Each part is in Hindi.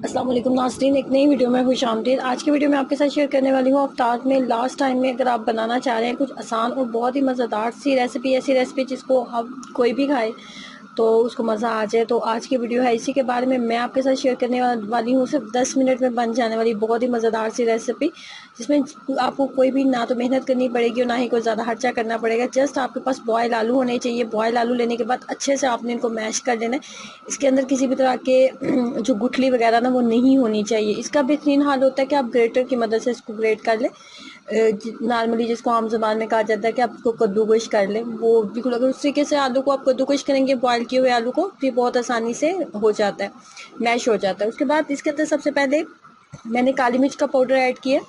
अस्सलाम वालेकुम नाज़रीन, एक नई वीडियो में खुशामदीद। आज की वीडियो में आपके साथ शेयर करने वाली हूँ अफ्तार में लास्ट टाइम में अगर आप बनाना चाह रहे हैं कुछ आसान और बहुत ही मज़ेदार सी रेसिपी, ऐसी रेसिपी जिसको आप कोई भी खाए तो उसको मज़ा आ जाए, तो आज की वीडियो है इसी के बारे में। मैं आपके साथ शेयर करने वाली हूँ सिर्फ 10 मिनट में बन जाने वाली बहुत ही मज़ेदार सी रेसिपी, जिसमें आपको कोई भी ना तो मेहनत करनी पड़ेगी और ना ही कोई ज़्यादा खर्चा करना पड़ेगा। जस्ट आपके पास बॉयल आलू होने चाहिए। बॉयल आलू लेने के बाद अच्छे से आपने इनको मैश कर लेना है। इसके अंदर किसी भी तरह के जो गुठली वगैरह ना वो नहीं होनी चाहिए। इसका बेहतरीन हाल होता है कि आप ग्रेटर की मदद से इसको ग्रेट कर लें, नॉर्मली जिसको आम ज़बान में कहा जाता है कि आप इसको कद्दूकश कर लें। वो बिल्कुल अगर उस तरीके से आलू को आप कद्दूकश करेंगे बॉयल किए हुए आलू को, तो ये बहुत आसानी से हो जाता है, मैश हो जाता है। उसके बाद इसके अंदर सबसे पहले मैंने काली मिर्च का पाउडर ऐड किया।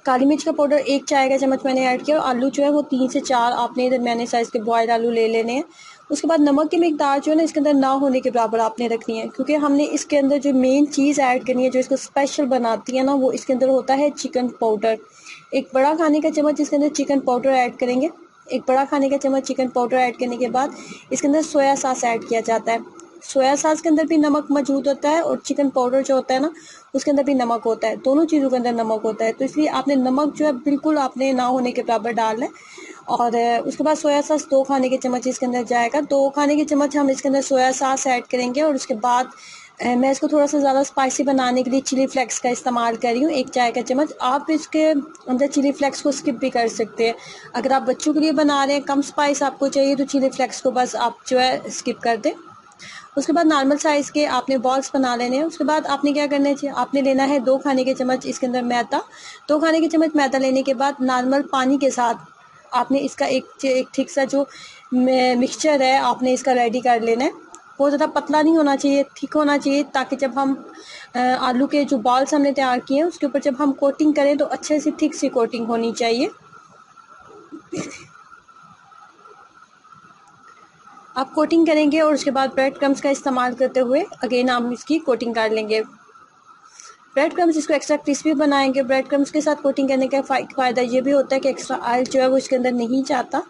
काली मिर्च का पाउडर 1 चाय का चम्मच मैंने ऐड किया। और आलू जो है वो 3 से 4 आपने इधर मैंने साइज़ के बॉयल आलू ले लेने हैं। उसके बाद नमक की मिकदार जो है ना इसके अंदर ना होने के बराबर आपने रखनी है, क्योंकि हमने इसके अंदर जो मेन चीज़ ऐड करनी है जो इसको स्पेशल बनाती है ना, वो इसके अंदर होता है चिकन पाउडर। एक बड़ा खाने का चम्मच इसके अंदर चिकन पाउडर ऐड करेंगे। एक बड़ा खाने का चम्मच चिकन पाउडर ऐड करने के बाद इसके अंदर सोया सॉस ऐड किया जाता है। सोया सॉस के अंदर भी नमक मौजूद होता है और चिकन पाउडर जो होता है ना उसके अंदर भी नमक होता है। दोनों चीज़ों के अंदर नमक होता है, तो इसलिए आपने नमक जो है बिल्कुल आपने ना होने के बराबर डालना है। और उसके बाद सोया सॉस 2 खाने के चम्मच इसके अंदर जाएगा। 2 खाने के चम्मच हम इसके अंदर सोया सॉस ऐड करेंगे। और उसके बाद मैं इसको थोड़ा सा ज़्यादा स्पाइसी बनाने के लिए चिली फ्लेक्स का इस्तेमाल कर रही हूँ, 1 चाय का चम्मच। आप इसके अंदर चिली फ्लेक्स को स्किप भी कर सकते हैं। अगर आप बच्चों के लिए बना रहे हैं, कम स्पाइस आपको चाहिए, तो चिली फ्लेक्स को बस आप जो है स्किप कर दें। उसके बाद नॉर्मल साइज़ के आपने बॉल्स बना लेने हैं। उसके बाद आपने क्या करना है, आपने लेना है 2 खाने के चम्मच इसके अंदर मैदा। 2 खाने के चम्मच मैदा लेने के बाद नॉर्मल पानी के साथ आपने इसका एक थिक सा जो मिक्सचर है आपने इसका रेडी कर लेना है। बहुत ज़्यादा पतला नहीं होना चाहिए, थिक होना चाहिए, ताकि जब हम आलू के जो बॉल्स हमने तैयार किए हैं उसके ऊपर जब हम कोटिंग करें तो अच्छे से थिक सी कोटिंग होनी चाहिए। आप कोटिंग करेंगे और उसके बाद ब्रेड क्रम्स का इस्तेमाल करते हुए अगेन हम इसकी कोटिंग कर लेंगे। ब्रेड क्रम्स इसको एक्स्ट्रा क्रिस्पी बनाएंगे। ब्रेड क्रम्स के साथ कोटिंग करने का फ़ायदा ये भी होता है कि एक्स्ट्रा ऑयल जो है वो इसके अंदर नहीं जाता।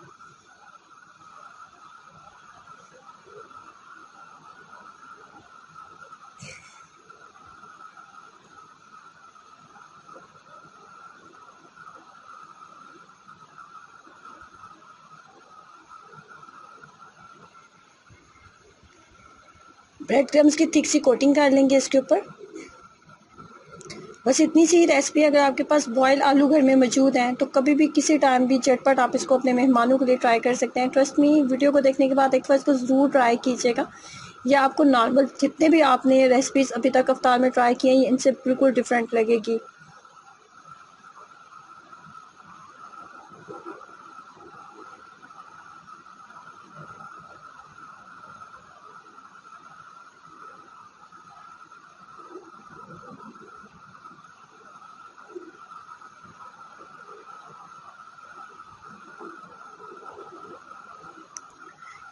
ब्रेड क्रम्स की थिक सी कोटिंग कर लेंगे इसके ऊपर। बस इतनी सी रेसिपी, अगर आपके पास बॉयल आलू घर में मौजूद हैं तो कभी भी किसी टाइम भी झटपट आप इसको अपने मेहमानों के लिए ट्राई कर सकते हैं। ट्रस्ट मी, वीडियो को देखने के बाद एक बार इसको ज़रूर ट्राई कीजिएगा। या आपको नॉर्मल जितने भी आपने रेसिपीज़ अभी तक अफ्तार में ट्राई किए हैं इनसे बिल्कुल डिफरेंट लगेगी।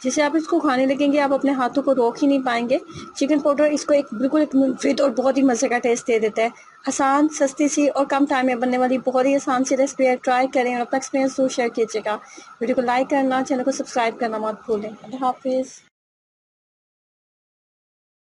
जैसे आप इसको खाने लगेंगे आप अपने हाथों को रोक ही नहीं पाएंगे। चिकन पाउडर इसको एक बिल्कुल एक मुफीद और बहुत ही मज़े का टेस्ट दे देता है। आसान, सस्ती सी और कम टाइम में बनने वाली बहुत ही आसान सी रेसिपी है। ट्राई करें और अपना एक्सपीरियंस जरूर शेयर कीजिएगा। वीडियो को लाइक करना, चैनल को सब्सक्राइब करना मत भूलें। अल्लाह हाफिज़।